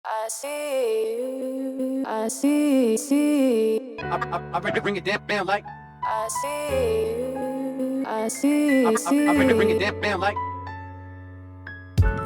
I see you. I see. I bring it down like. I see you. I see. I bring it down like.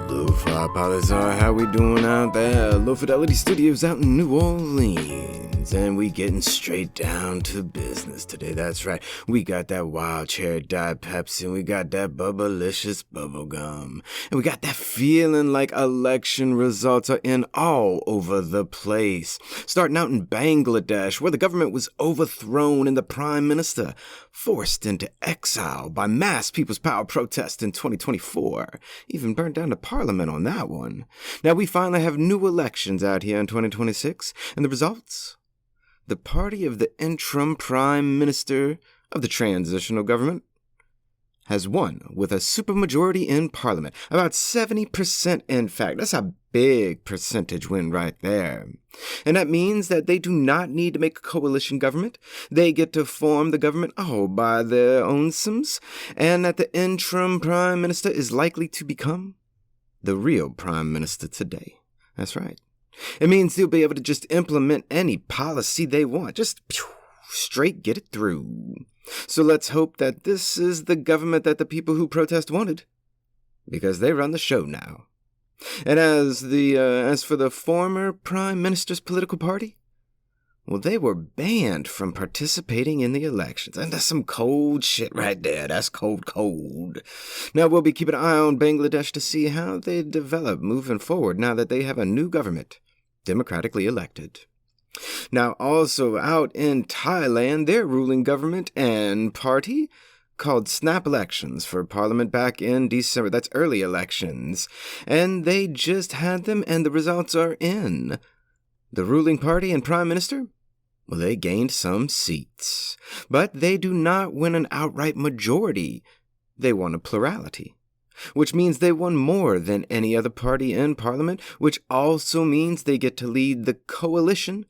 Lofi Poli Sci, how we doing out there? Low Fidelity Studios out in New Orleans, and we getting straight down to business today. That's right, we got that wild cherry Diet Pepsi, and we got that bubblicious bubblegum, and we got that feeling like election results are in all over the place. Starting out in Bangladesh, where the government was overthrown and the prime minister forced into exile by mass People's Power protest in 2024, even burned down the parliament on that one. Now we finally have new elections out here in 2026, and the results? The party of the interim prime minister of the transitional government has won with a supermajority in parliament. About 70%, in fact. That's a big percentage win right there. And that means that they do not need to make a coalition government. They get to form the government all by their ownsomes, and that the interim prime minister is likely to become the real prime minister today. That's right. It means they'll be able to just implement any policy they want. Just straight get it through. So let's hope that this is the government that the people who protest wanted, because they run the show now. And as for the former prime minister's political party, well, they were banned from participating in the elections. And that's some cold shit right there. That's cold. Now we'll be keeping an eye on Bangladesh to see how they develop moving forward now that they have a new government, democratically elected. Now, also out in Thailand, their ruling government and party called snap elections for parliament back in December. That's early elections. And they just had them, and the results are in. The ruling party and prime minister? Well, they gained some seats. But they do not win an outright majority. They won a plurality, which means they won more than any other party in parliament, which also means they get to lead the coalition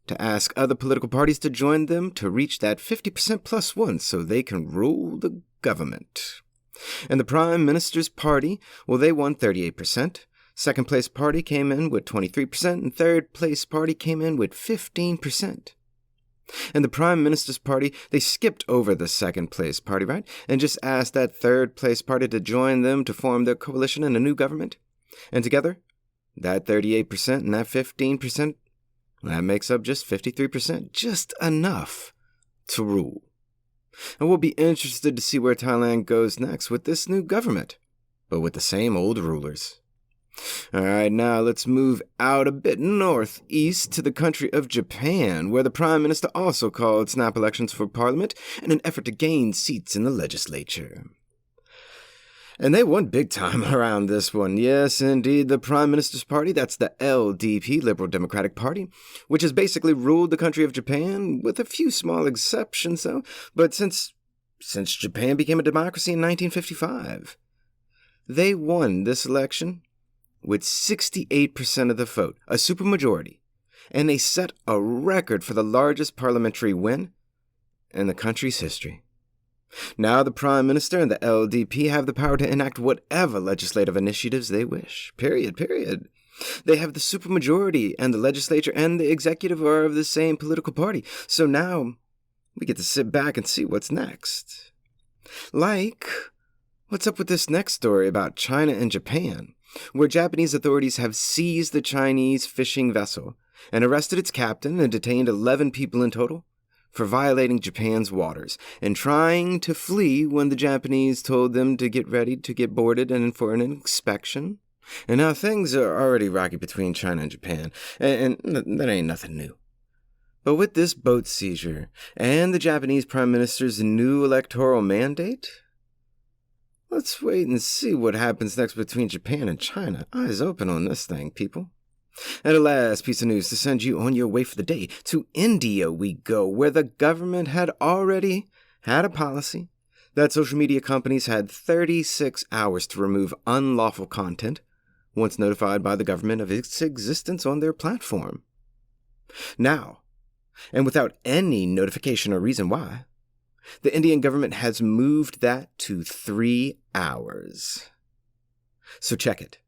to ask other political parties to join them to reach that 50% plus one so they can rule the government. And the Prime Minister's party, well, they won 38%. Second place party came in with 23%, and third place party came in with 15%. And the Prime Minister's party, they skipped over the second place party, right? And just asked that third place party to join them to form their coalition in a new government. And together, that 38% and that 15%, that makes up just 53%, just enough to rule. And we'll be interested to see where Thailand goes next with this new government, but with the same old rulers. Alright, now let's move out a bit northeast to the country of Japan, where the Prime Minister also called snap elections for parliament in an effort to gain seats in the legislature. And they won big time around this one. Yes, indeed, the Prime Minister's party, that's the LDP, Liberal Democratic Party, which has basically ruled the country of Japan, with a few small exceptions, though. But since Japan became a democracy in 1955, they won this election with 68% of the vote, a supermajority, and they set a record for the largest parliamentary win in the country's history. Now the Prime Minister and the LDP have the power to enact whatever legislative initiatives they wish. Period. They have the supermajority, and the legislature and the executive are of the same political party. So now we get to sit back and see what's next. Like, what's up with this next story about China and Japan, where Japanese authorities have seized the Chinese fishing vessel and arrested its captain and detained 11 people in total for violating Japan's waters and trying to flee when the Japanese told them to get ready to get boarded and for an inspection. And now things are already rocky between China and Japan, and that ain't nothing new. But with this boat seizure and the Japanese Prime Minister's new electoral mandate, let's wait and see what happens next between Japan and China. Eyes open on this thing, people. And a last piece of news to send you on your way for the day. To India we go, where the government had already had a policy that social media companies had 36 hours to remove unlawful content once notified by the government of its existence on their platform. Now, and without any notification or reason why, the Indian government has moved that to 3 hours. So check it.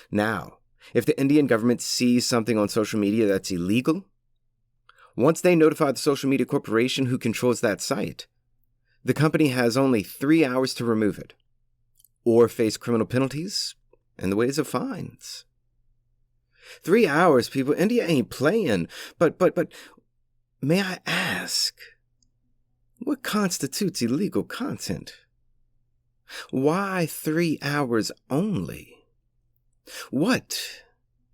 Now, If the Indian government sees something on social media that's illegal, once they notify the social media corporation who controls that site, the company has only 3 hours to remove it, or face criminal penalties and the ways of fines. 3 hours, people. India ain't playing. But, may I ask, what constitutes illegal content? Why 3 hours only? What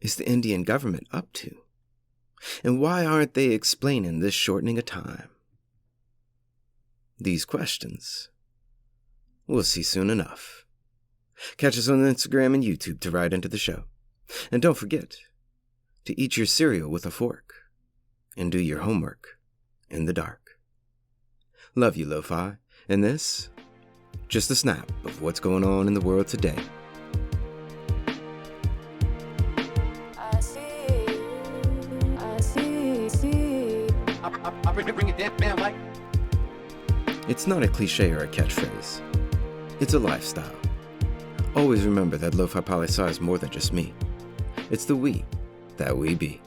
is the Indian government up to? And why aren't they explaining this shortening of time? These questions we'll see soon enough. Catch us on Instagram and YouTube to write into the show. And don't forget to eat your cereal with a fork and do your homework in the dark. Love you, Lo-Fi. And this, just a snap of what's going on in the world today. I bring it down like. It's not a cliche or a catchphrase. It's a lifestyle. Always remember that Lofi Poli Sci is more than just me. It's the we that we be.